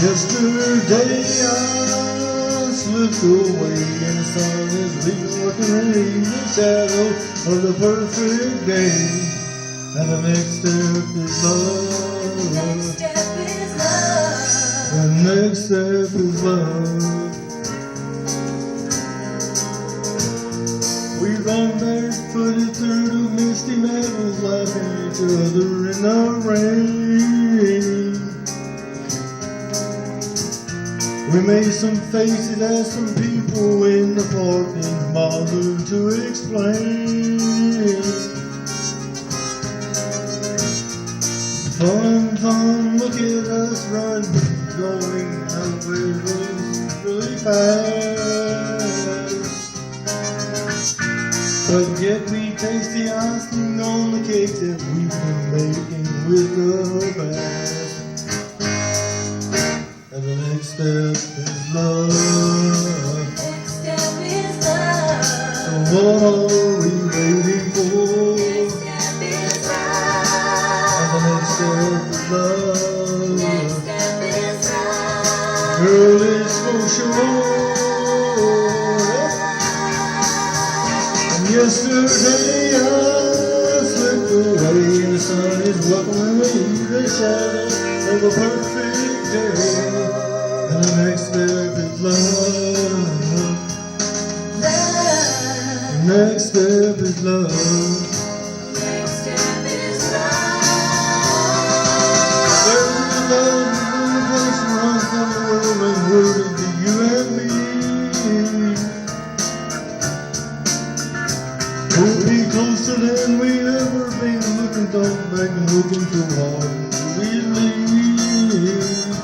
Yesterday I slipped away and the sun is leaving what can leave the shadow of the perfect day. And the next step is love. The next step is love. The next step is love. We run barefooted through the misty meadows, laughing at each other in the rain. We made some faces at some people in the park and bothered to explain. Fun, fun, look at us run, going out really fast. But yet we taste the icing on the cake that we've been making with the past. And the next step is love. Next step is love. So what are we waiting for? Next step is love. And the next step is love. Next step is love. Girl, it's for sure. And yesterday I slipped away and the sun is welcoming me the shadow of a perfect day. And the next step is love. Love. The next step is love. Next step is love. There's a love in the place that runs from the world and rooted to you and me. We'll be closer than we've ever been. Looking, don't back and looking too hard to believe.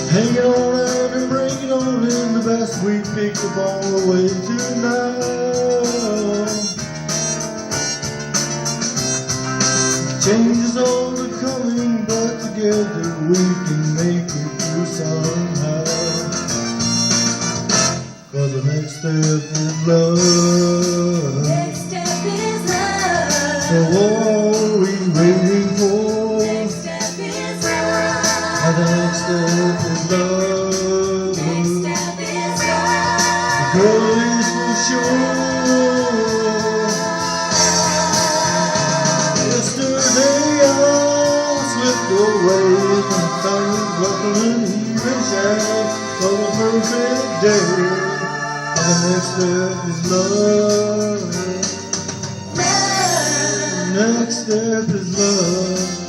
Hang it all out and break it on in the best we pick the ball away tonight. Changes all are coming, but together we can make it through somehow. Cause the next step is love. Next step is love. So what are we waiting for? Next step is love. And the next step is love. Next step is love. Girl, is for sure. Yesterday I slipped away and found welcome even shadow of a perfect day. And the next step is love. Love. Next step is love.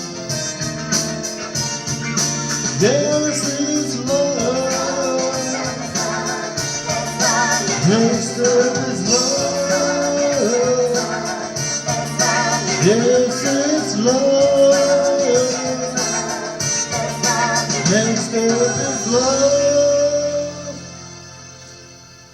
Yes, it's love. Next step is love. Yes, it's love. Next step is love.